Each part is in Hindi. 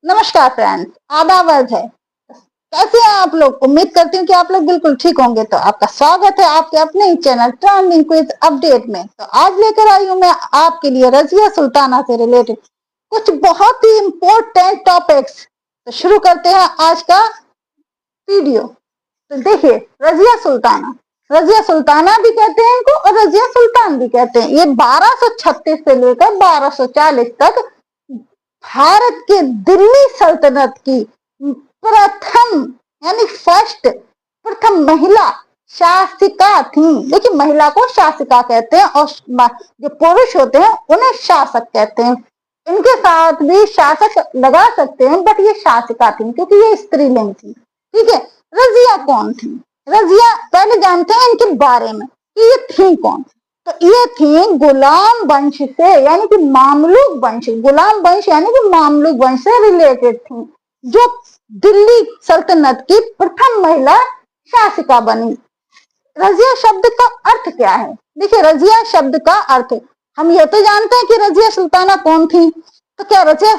नमस्कार फ्रेंड्स, आदाब है। कैसे हैं आप लोग? उम्मीद करती हूँ कि आप लोग बिल्कुल ठीक होंगे। तो आपका स्वागत है आपके अपने ही चैनल ट्रेंडिंग क्विज अपडेट में। तो आज लेकर आई हूँ मैं आपके लिए रजिया सुल्ताना से रिलेटेड कुछ बहुत ही इम्पोर्टेंट टॉपिक्स। तो शुरू करते हैं आज का वीडियो। तो देखिए, रजिया सुल्ताना भी कहते हैं इनको और रजिया सुल्तान भी कहते हैं। ये 1236 से लेकर 1240 तक भारत के दिल्ली सल्तनत की प्रथम यानी प्रथम महिला शासिका थी। देखिए, महिला को शासिका कहते हैं और जो पुरुष होते हैं उन्हें शासक कहते हैं। इनके साथ भी शासक लगा सकते हैं, बट ये शासिका थी क्योंकि ये स्त्रीलिंग थी। ठीक है। रजिया कौन थी? रजिया पहले जानते हैं इनके बारे में कि ये थी कौन। तो ये थी गुलाम वंश से यानी कि मामलुक वंश, गुलाम वंश यानी कि मामलुक वंश से रिलेटेड थी, जो दिल्ली सल्तनत की प्रथम महिला शासिका बनी। रजिया शब्द का अर्थ क्या है? देखिए, रजिया शब्द का अर्थ हम ये तो जानते हैं कि रजिया सुल्ताना कौन थी, तो क्या रजिया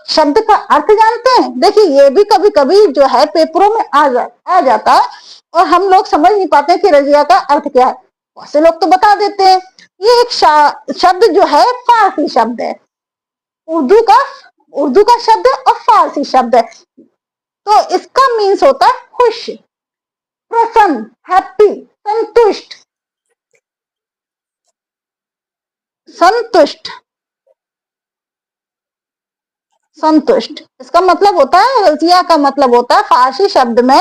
शब्द का अर्थ जानते हैं? देखिए, ये भी कभी कभी जो है पेपरों में आ जाता है और हम लोग समझ नहीं पाते कि रजिया का अर्थ क्या है। ऐसे लोग तो बता देते हैं। ये एक शब्द जो है फारसी शब्द है, उर्दू का शब्द है और फारसी शब्द है। तो इसका मीन्स होता है खुश, प्रसन्न, हैप्पी, संतुष्ट, संतुष्ट, संतुष्ट। इसका मतलब होता है, रजिया का मतलब होता है फारसी शब्द में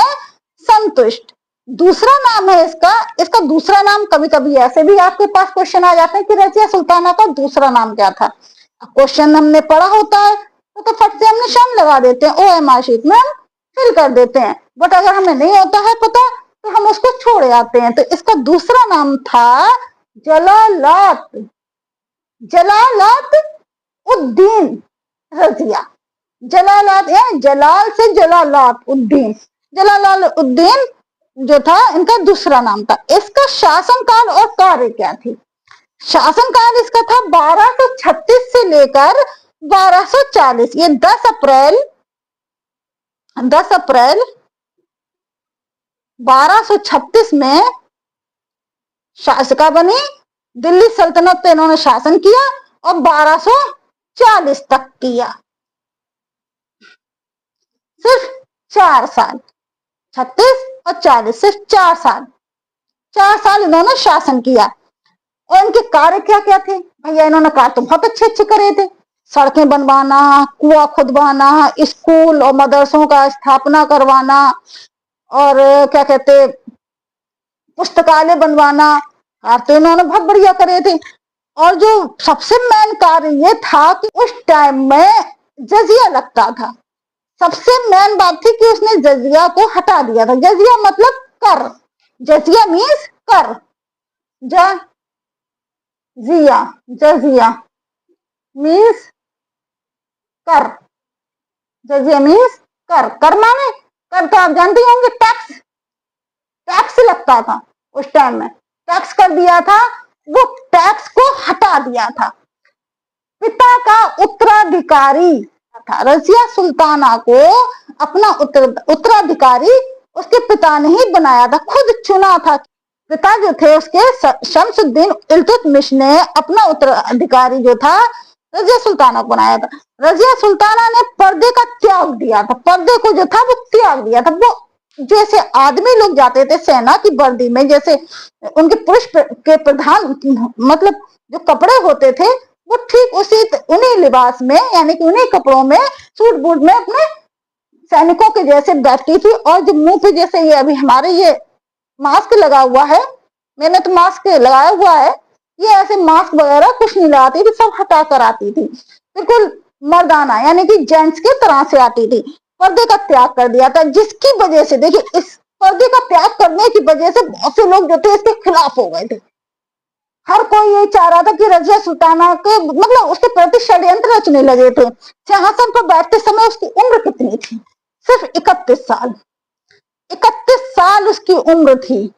संतुष्ट। दूसरा नाम है इसका। इसका दूसरा नाम कभी कभी ऐसे भी आपके पास क्वेश्चन आ जाते हैं कि रजिया सुल्ताना का दूसरा नाम क्या था। क्वेश्चन हमने पढ़ा होता है तो फट से हम निशान लगा देते हैं, OMR शीट में हम फिल कर देते हैं। बट अगर हमें नहीं होता है पता तो हम उसको छोड़ जाते हैं। तो इसका दूसरा नाम था जलालात, जलालात उद्दीन रजिया। जलालात या जलाल से जलालात उद्दीन, जलालाल उद्दीन जो था इनका दूसरा नाम था। इसका शासनकाल और कार्य क्या थी? शासनकाल इसका था 1236 से लेकर 1240। ये 10 अप्रैल 1236 में शासिका बनी। दिल्ली सल्तनत पे इन्होंने शासन किया और 1240 तक किया। सिर्फ 4 साल, 36 और 40, सिर्फ 4 साल इन्होंने शासन किया। और इनके कार्य क्या क्या थे? भैया, इन्होंने कार्य तो बहुत अच्छे अच्छे करे थे। सड़कें बनवाना, कुआं खुदवाना, स्कूल और मदरसों का स्थापना करवाना, और क्या कहते पुस्तकालय बनवाना, कार्य तो इन्होंने बहुत बढ़िया करे थे। और जो सबसे मेन कार्य ये था कि उस टाइम में जजिया लगता था। सबसे मेन बात थी कि उसने जजिया को हटा दिया था। जजिया मतलब कर, जजिया मीन्स कर, जजिया, जजिया मीन्स कर, जजिया मीन्स कर। कर माने, कर तो आप जानते होंगे टैक्स, टैक्स लगता था उस टाइम में, टैक्स कर दिया था। वो टैक्स को हटा दिया था। पिता का उत्तराधिकारी था। रजिया सुल्ताना को अपना उत्तराधिकारी उसके पिता ने ही बनाया था, खुद चुना था। पिता जो थे उसके शमसुद्दीन इल्तुतमिश ने अपना उत्तराधिकारी जो था रजिया सुल्ताना को बनाया था। रजिया सुल्ताना ने पर्दे का त्याग दिया था, पर्दे को जो था वो त्याग दिया था। वो जैसे आदमी लोग जाते थे सेना की वर्दी में, जैसे उनके पुरुष के प्रधान मतलब जो कपड़े होते थे, वो ठीक उसी उन्हीं लिबास में यानी कि उन्हीं कपड़ों में, सूट बूट में अपने सैनिकों के जैसे बैठती थी। और जो मुंह पे जैसे ये अभी हमारे ये मास्क लगा हुआ है, मैंने तो मास्क लगाया हुआ है, ये ऐसे मास्क वगैरह कुछ नहीं लगाती थी, सब हटा कर आती थी, बिल्कुल मर्दाना यानी कि जेंट्स की तरह से आती थी। पर्दे का त्याग कर दिया था, जिसकी वजह से देखिए, इस पर्दे का त्याग करने की वजह से बहुत से लोग जो थे इसके खिलाफ हो गए थे। हर कोई ये चाह रहा था कि रजिया सुल्ताना के मतलब उसके प्रति षड्यंत्र रचने लगे थे। सिंहासन पर बैठते समय उसकी उम्र कितनी थी? सिर्फ 31 साल। 31 साल उसकी उम्र थी।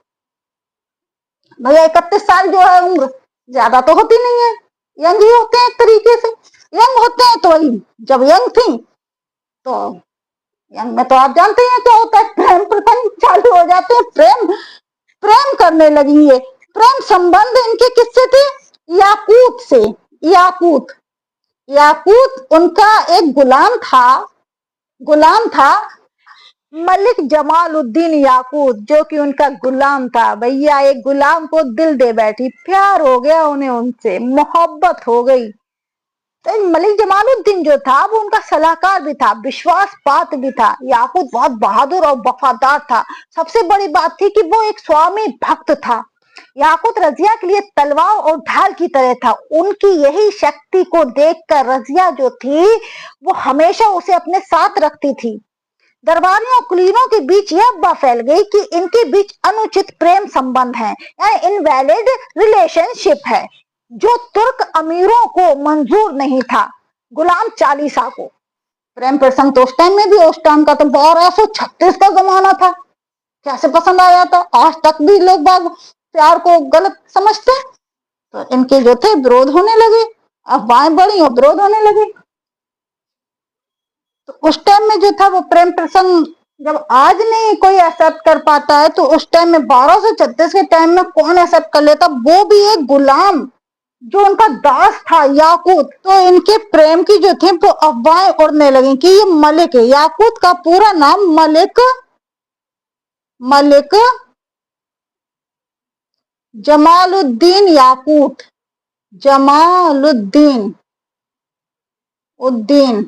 भैया, 31 साल जो है उम्र ज्यादा तो होती नहीं है, यंग ही होते हैं एक तरीके से। यंग होते हैं तो वही जब यंग थी तो यंग में तो आप जानते हैं क्या होता है, प्रेम प्रसंग चालू हो जाते हैं, प्रेम प्रेम करने लगी है। प्रेम संबंध इनके किससे थे? याकूत से। याकूत, याकूत उनका एक गुलाम था मलिक जमालुद्दीन याकूत, जो कि उनका गुलाम था। भैया एक गुलाम को दिल दे बैठी, प्यार हो गया उन्हें, उनसे मोहब्बत हो गई। तो मलिक जमालुद्दीन जो था वो उनका सलाहकार भी था, विश्वास पात्र भी था। याकूत बहुत बहादुर और वफादार था। सबसे बड़ी बात थी कि वो एक स्वामी भक्त था। याकूत रजिया के लिए तलवार और ढाल की तरह था। उनकी यही शक्ति को देखकर रजिया जो थी वो हमेशा उसे अपने साथ रखती थी। दरबारियों और कुलीनों के बीच यह अफवाह फैल गई कि इनके बीच अनुचित प्रेम संबंध है, यानी इनवैलिड रिलेशनशिप है, जो तुर्क अमीरों को मंजूर नहीं था। गुलाम चालीसा को प्रेम प्रसंग तो उस टाइम में भी, उस टाइम का तो 1236 का जमाना था, कैसे पसंद आया था? आज तक भी लोग बाग प्यार को गलत समझते हैं। तो इनके जो थे विरोध होने लगे, अफवाहें बढ़ी और विरोध होने लगे। तो उस टाइम में जो था वो प्रेम प्रसंग जब आज नहीं कोई एक्सेप्ट कर पाता है, तो उस टाइम में 1236 के टाइम में कौन एक्सेप्ट कर लेता? वो भी एक गुलाम जो उनका दास था याकूत। तो इनके प्रेम की जो थी वो अफवाहें उड़ने लगी कि ये मलिक है। याकूत का पूरा नाम मलिक जमालुद्दीन याकूत, जमालुद्दीन उद्दीन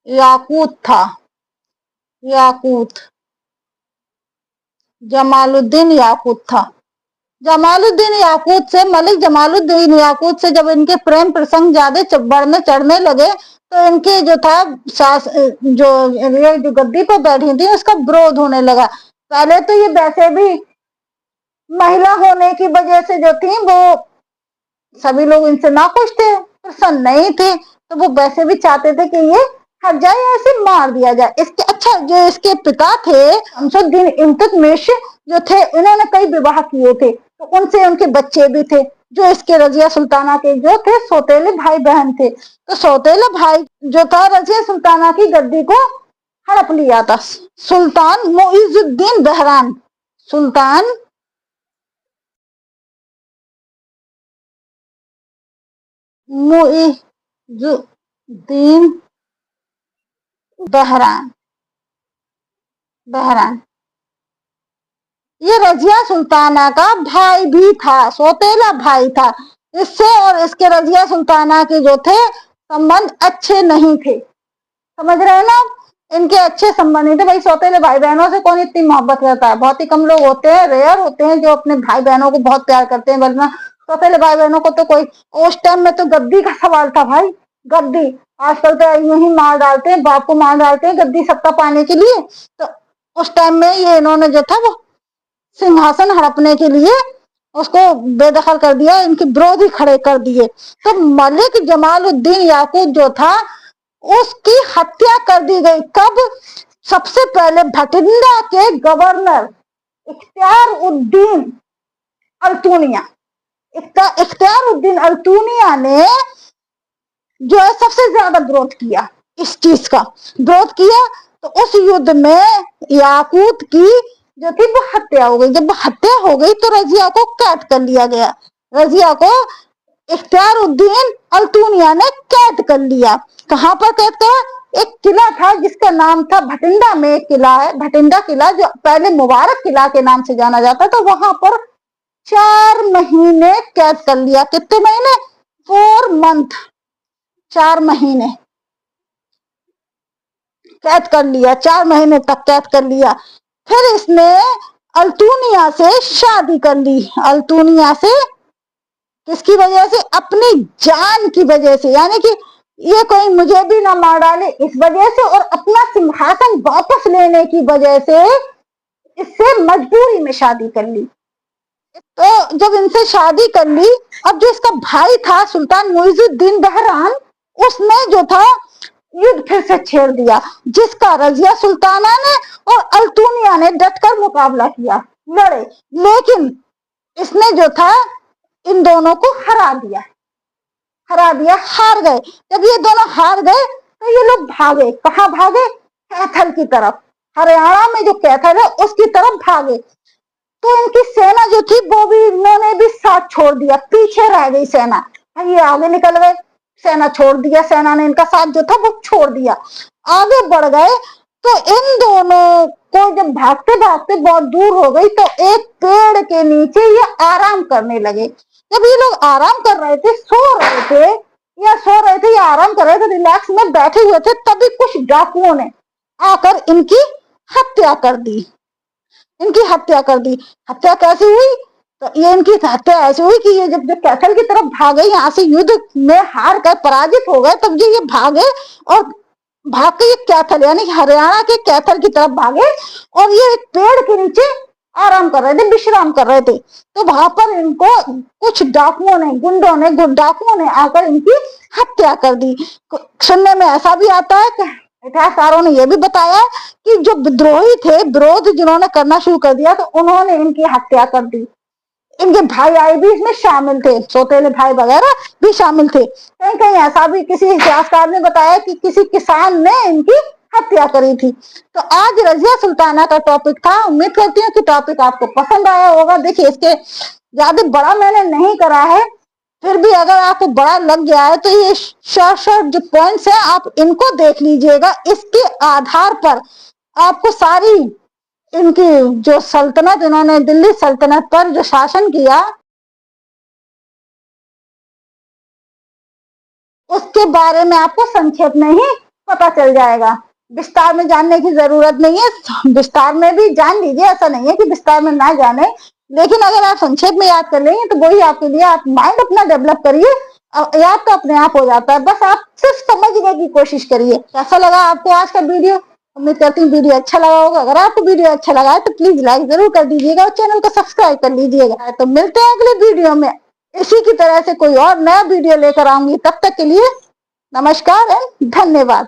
याकूत था। याकूत, जमालुद्दीन याकूत था। जमालुद्दीन याकूत से, मलिक जमालुद्दीन याकूत से जब इनके प्रेम प्रसंग ज्यादा बढ़ने चढ़ने लगे, तो इनके जो था सास जो गद्दी पर बैठी थी उसका विरोध होने लगा। पहले तो ये वैसे भी महिला होने की वजह से जो थी वो सभी लोग इनसे नाखुश थे, प्रसन्न नहीं थे। तो वो वैसे भी चाहते थे कि ये हट जाए या इसे मार दिया जाए। इसके अच्छा जो इसके पिता थे शमसुद्दीन इल्तुतमिश जो थे, उन्होंने कई विवाह किए थे, तो उनसे उनके बच्चे भी थे, जो इसके रजिया सुल्ताना के जो थे सौतेले भाई बहन थे। तो सौतेले भाई जो था रजिया सुल्ताना की गद्दी को हड़प लिया था सुल्तान मुइजुद्दीन बहरान। सुल्तान मुइजुद्दीन बहरान बहरान ये रजिया सुल्ताना का भाई भी था, सौतेला भाई था। इससे और इसके रजिया सुल्ताना के जो थे संबंध अच्छे नहीं थे। समझ रहे हैं ना? इनके अच्छे संबंध नहीं थे। भाई सौतेले भाई बहनों से कौन इतनी मोहब्बत करता है? बहुत ही कम लोग होते हैं, रेयर होते हैं जो अपने भाई बहनों को बहुत प्यार करते हैं, वरना सौतेले भाई बहनों को तो कोई, उस टाइम में तो गद्दी का सवाल था भाई, गद्दी। आजकल तो यूं ही मार डालते हैं, बाप को मार डालते हैं गद्दी सत्ता पाने के लिए। तो उस टाइम में ये इन्होंने जो था वो सिंहासन हड़पने के लिए उसको बेदखल कर दिया, इनके विरोधी खड़े कर दिए। तो मलिक जमालुद्दीन याकूत जो था उसकी हत्या कर दी गई। कब? सबसे पहले भटिंडा के गवर्नर इख्तियार उद्दीन अल्तुनिया, इख्तियार उद्दीन अल्तुनिया ने जो है सबसे ज्यादा विरोध किया, इस चीज का विरोध किया। तो उस युद्ध में याकूत की जो थी वो हत्या हो गई। जब वो हत्या हो गई तो रजिया को कैद कर लिया गया। रजिया को इख्तियार उद्दीन अल्तुनिया ने कैद कर लिया। कहाँ पर कैद करा? एक किला था जिसका नाम था भटिंडा में, एक किला है भटिंडा किला, जो पहले मुबारक किला के नाम से जाना जाता था। वहां पर 4 महीने कैद कर लिया। कितने महीने? 4 मंथ, 4 महीने कैद कर लिया, 4 महीने तक कैद कर लिया। फिर इसने अल्तुनिया से शादी कर ली। अल्तुनिया से किसकी वजह से? अपनी जान की वजह से, यानी कि ये कोई मुझे भी ना मार डाले इस वजह से, और अपना सिंहासन वापस लेने की वजह से इससे मजबूरी में शादी कर ली। तो जब इनसे शादी कर ली, अब जो इसका भाई था सुल्तान मुइजुद्दीन बहरान, उसने जो था युद्ध फिर से छेड़ दिया, जिसका रजिया सुल्ताना ने और अल्तुनिया ने डटकर मुकाबला किया, लड़े। लेकिन इसने जो था इन दोनों को हरा दिया, हार गए। जब ये दोनों हार गए तो ये लोग भागे, कहाँ भागे? कैथल की तरफ, हरियाणा में जो कैथल है उसकी तरफ भागे। तो इनकी सेना जो थी वो भी इन्होंने भी साथ छोड़ दिया, पीछे रह गई सेना। ये आगे निकल गए, सेना छोड़ दिया, सेना ने इनका साथ जो था वो छोड़ दिया, आगे बढ़ गए। तो इन दोनों को जब भागते भागते बहुत दूर हो गई तो एक पेड़ के नीचे ये आराम करने लगे। जब ये लोग आराम कर रहे थे, सो रहे थे या आराम कर रहे थे, रिलैक्स में बैठे हुए थे, तभी कुछ डाकुओं ने आकर इनकी हत्या कर दी। हत्या कैसे हुई? तो ये इनकी हत्या ऐसी हुई कि ये जब कैथल की तरफ भागे, यहाँ से युद्ध में हार कर पराजित हो गए, तब ये भागे और भाग के ये कैथल यानी हरियाणा के कैथल की तरफ भागे और ये एक पेड़ के नीचे आराम कर रहे थे, विश्राम कर रहे थे। तो वहां पर इनको कुछ डाकुओं ने आकर इनकी हत्या कर दी। सुनने में ऐसा भी आता है कि इतिहासकारों ने यह भी बताया कि जो विद्रोही थे, विरोध जिन्होंने करना शुरू कर दिया, तो उन्होंने इनकी हत्या कर दी। इनके भाई आए भी इसमें शामिल थे, सौतेले भाई वगैरह भी शामिल थे। कहीं कहीं ऐसा भी किसी इतिहासकार ने बताया कि किसी किसान ने इनकी हत्या करी थी। तो आज रजिया सुल्ताना का टॉपिक था। उम्मीद करती हूँ कि टॉपिक आपको पसंद आया होगा। देखिए, इसके ज्यादा बड़ा मैंने नहीं करा है, फिर भी अगर आपको बड़ा लग गया है तो ये शॉर्ट जो पॉइंट्स है आप इनको देख लीजिएगा। इसके आधार पर आपको सारी इनकी जो सल्तनत, इन्होंने दिल्ली सल्तनत पर जो शासन किया, उसके बारे में आपको संक्षेप में ही पता चल जाएगा। विस्तार में जानने की जरूरत नहीं है, विस्तार में भी जान लीजिए, ऐसा नहीं है कि विस्तार में ना जाने, लेकिन अगर आप संक्षेप में याद कर लेंगे तो वही आपके लिए, आप माइंड अपना डेवलप करिए, याद तो अपने आप हो जाता है, बस आप सिर्फ समझने की कोशिश करिए। कैसा लगा आपको आज का वीडियो? उम्मीद करती हूँ वीडियो अच्छा लगा होगा। अगर आपको वीडियो अच्छा लगा है तो प्लीज लाइक जरूर कर दीजिएगा और चैनल को सब्सक्राइब कर लीजिएगा। तो मिलते हैं अगले वीडियो में, इसी की तरह से कोई और नया वीडियो लेकर आऊंगी। तब तक के लिए नमस्कार एंड धन्यवाद।